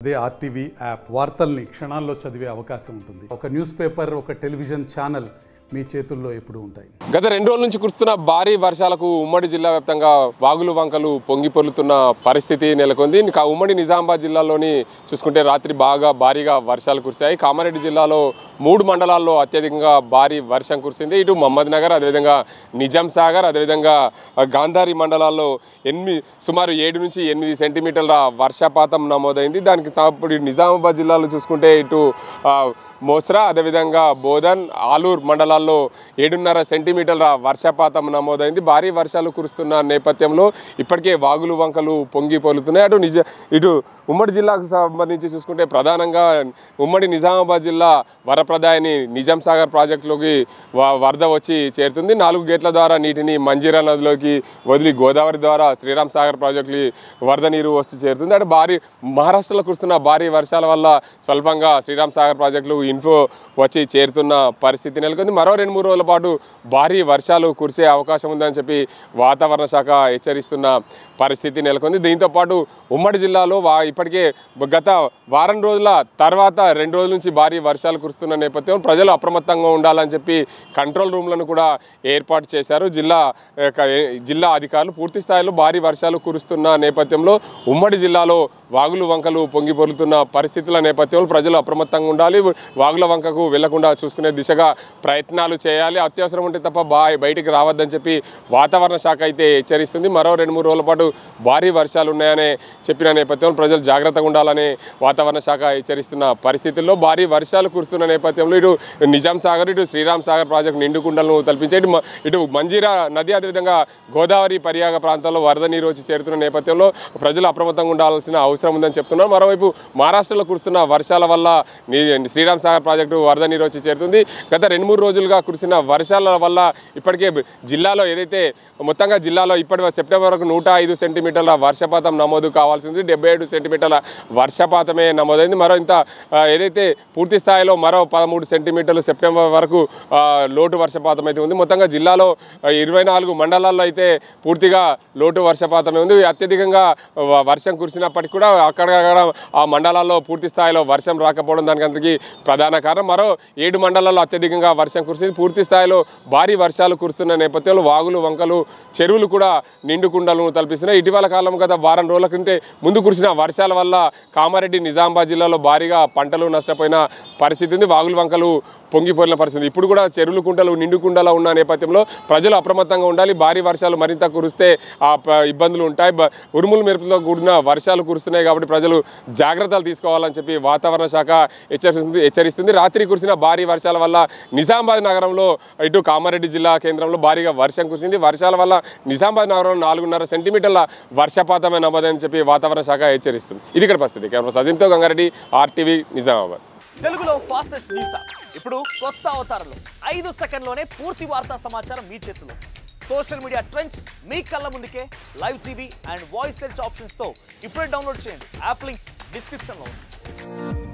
అదే RTV app వార్తల్ని క్షణాల్లో చదివే అవకాశం ఉంటుంది. ఒక న్యూస్ పేపర్, ఒక టెలివిజన్ ఛానల్ మీ చేతుల్లో ఎప్పుడు ఉంటాయి. గత 2 రోజుల నుంచి కురుస్తున్న భారీ వర్షాలకు ఉమ్మడి జిల్లా వ్యాప్తంగా వాగులు వంకలు పొంగి పొర్లుతున్న పరిస్థితి నెలకొంది. ఇంకా ఉమ్మడి నిజామాబాద్ జిల్లాలోని చూసుకుంటే రాత్రి భారీగా వర్షాలు కురిశాయి. కామారెడ్డి జిల్లాలో 3 మండలాల్లో అత్యధికంగా భారీ వర్షం కురిసింది. ఇటు మహమ్మద్ నగర్, అదేవిధంగా నిజాం సాగర్, అదేవిధంగా గాంధారి మండలాల్లో సుమారు 7 నుంచి 8 సెంటీమీటర్ల వర్షపాతం నమోదైంది. దానికి ఇప్పుడు నిజామాబాద్ జిల్లాలో చూసుకుంటే ఇటు మోస్రా, అదేవిధంగా బోధన్, ఆలూరు మండలాల్లో 7.5 సెంటీమీటర్ల వర్షపాతం నమోదైంది. భారీ వర్షాలు కురుస్తున్న నేపథ్యంలో ఇప్పటికే వాగులు వంకలు పొంగి పొర్లుతున్నాయి. ఇటు ఉమ్మడి జిల్లాకు సంబంధించి చూసుకుంటే ప్రధానంగా ఉమ్మడి నిజామాబాద్ జిల్లా వరప్రదాయని నిజాం సాగర్ ప్రాజెక్టులోకి వరద వచ్చి చేరుతుంది. 4 గేట్ల ద్వారా నీటిని మంజీరా నదిలోకి వదిలి గోదావరి ద్వారా శ్రీరామ్ సాగర్ ప్రాజెక్టుకి వరద నీరు వచ్చి చేరుతుంది. అంటే మహారాష్ట్రలో కురుస్తున్న భారీ వర్షాల వల్ల స్వల్పంగా శ్రీరామ్ సాగర్ ప్రాజెక్టులు ఇన్ఫో వచ్చి చేరుతున్న పరిస్థితి నెలకొంది. మరో 2-3 రోజుల పాటు భారీ వర్షాలు కురిసే అవకాశం ఉందని చెప్పి వాతావరణ శాఖ హెచ్చరిస్తున్న పరిస్థితి నెలకొంది. దీంతోపాటు ఉమ్మడి జిల్లాలో ఇప్పటికే గత వారం రోజుల తర్వాత 2 రోజుల నుంచి భారీ వర్షాలు కురుస్తున్న నేపథ్యంలో ప్రజలు అప్రమత్తంగా ఉండాలని చెప్పి కంట్రోల్ రూమ్లను కూడా ఏర్పాటు చేశారు. జిల్లా అధికారులు పూర్తి స్థాయిలో భారీ వర్షాలు కురుస్తున్న నేపథ్యంలో ఉమ్మడి జిల్లాలో వాగులు వంకలు పొంగి పొర్లుతున్న పరిస్థితుల నేపథ్యంలో ప్రజలు అప్రమత్తంగా ఉండాలి. వాగుల వంకకు వెళ్లకుండా చూసుకునే దిశగా ప్రయత్నాలు చేయాలి. అత్యవసరం ఉంటే తప్ప బయటికి రావద్దని చెప్పి వాతావరణ శాఖ అయితే హెచ్చరిస్తుంది. మరో 2-3 రోజుల పాటు భారీ వర్షాలు ఉన్నాయనే చెప్పిన నేపథ్యంలో ప్రజలు జాగ్రత్తగా ఉండాలని వాతావరణ శాఖ హెచ్చరిస్తున్న పరిస్థితుల్లో భారీ వర్షాలు కురుస్తున్న నేపథ్యంలో ఇటు నిజాం సాగర్, ఇటు శ్రీరామ్ సాగర్ ప్రాజెక్టు నిండుకుండలను తలపించే ఇటు మంజీరా నది, అదేవిధంగా గోదావరి పరియాగ ప్రాంతాల్లో వరద నీరు వచ్చి చేరుతున్న నేపథ్యంలో ప్రజలు అప్రమత్తంగా ఉండాల్సిన అవసరం ఉందని చెప్తున్నారు. మరోవైపు మహారాష్ట్రలో కురుస్తున్న వర్షాల వల్ల శ్రీరామ్ సాగర్ ప్రాజెక్టు వరద నీరు వచ్చి చేరుతుంది. గత 2-3 రోజులుగా కురిసిన వర్షాల వల్ల ఇప్పటికే జిల్లాలో మొత్తంగా జిల్లాలో ఇప్పటి సెప్టెంబర్ వరకు 105 సెంటీమీటర్ల వర్షపాతం నమోదు కావాల్సి ఉంది. 77 సెంటీమీటర్ల వర్షపాతమే నమోదైంది. పూర్తి స్థాయిలో మరో 13 సెంటీమీటర్లు సెప్టెంబర్ వరకు లోటు వర్షపాతం అయితే ఉంది. మొత్తంగా జిల్లాలో 24 మండలాల్లో అయితే పూర్తిగా లోటు వర్షపాతమే ఉంది. అత్యధికంగా వర్షం కురిసినప్పటికీ కూడా అక్కడక్కడ ఆ మండలాల్లో పూర్తి స్థాయిలో వర్షం రాకపోవడం దానికి ప్రధాన కారణం. మరో 7 మండలాల్లో అత్యధికంగా వర్షం కురిసింది. పూర్తి స్థాయిలో భారీ వర్షాలు కురుస్తున్న నేపథ్యంలో వాగులు వంకలు చెరువులు కూడా నిండుకుండలను తలపిస్తున్నాయి. ఇటీవల కాలం గత వారం రోజుల కంటే ముందు కురిసిన వర్షాల వల్ల కామారెడ్డి, నిజామాబాద్ జిల్లాలో భారీగా పంటలు నష్టపోయిన పరిస్థితి ఉంది. వాగులు వంకలు పొంగిపోయిన పరిస్థితి. ఇప్పుడు కూడా చెరువులు కుంటలు నిండుకుండలా ఉన్న నేపథ్యంలో ప్రజలు అప్రమత్తంగా ఉండాలి. భారీ వర్షాలు మరింత కురిస్తే ఇబ్బందులు ఉంటాయి. ఉరుములు మెరుపులతో కూడిన వర్షాలు కురుస్తున్నాయి కాబట్టి ప్రజలు జాగ్రత్తలు తీసుకోవాలని చెప్పి వాతావరణ శాఖ హెచ్చరిస్తుంది. రాత్రి కురిసిన భారీ వర్షాల వల్ల నిజామాబాద్ నగరంలో ఇటు కామారెడ్డి జిల్లా కేంద్రంలో భారీగా వర్షం కురిసింది. వర్షాల వల్ల నిజామాబాద్ నగరంలో 4.5 సెంటీమీటర్ల వర్షపాతమే నమోదని చెప్పి వాతావరణ శాఖ హెచ్చరిస్తుంది. ఇది ఇక్కడ పరిస్థితి. కెమెరా సజింతో గంగారెడ్డి, ఆర్టీవీ, నిజామాబాద్. తెలుగులో ఫాస్టెస్ట్ న్యూస్ ఇప్పుడు కొత్త అవతారంలో 5 సెకండ్లోనే పూర్తి వార్తా సమాచారం మీ చేతిలో. సోషల్ మీడియా ట్రెండ్స్ మీ కళ్ళ ముందుకే live TV and voice search ఆప్షన్స్తో ఇప్పుడే డౌన్లోడ్ చేయండి. యాప్ లింక్ డిస్క్రిప్షన్లో ఉంది.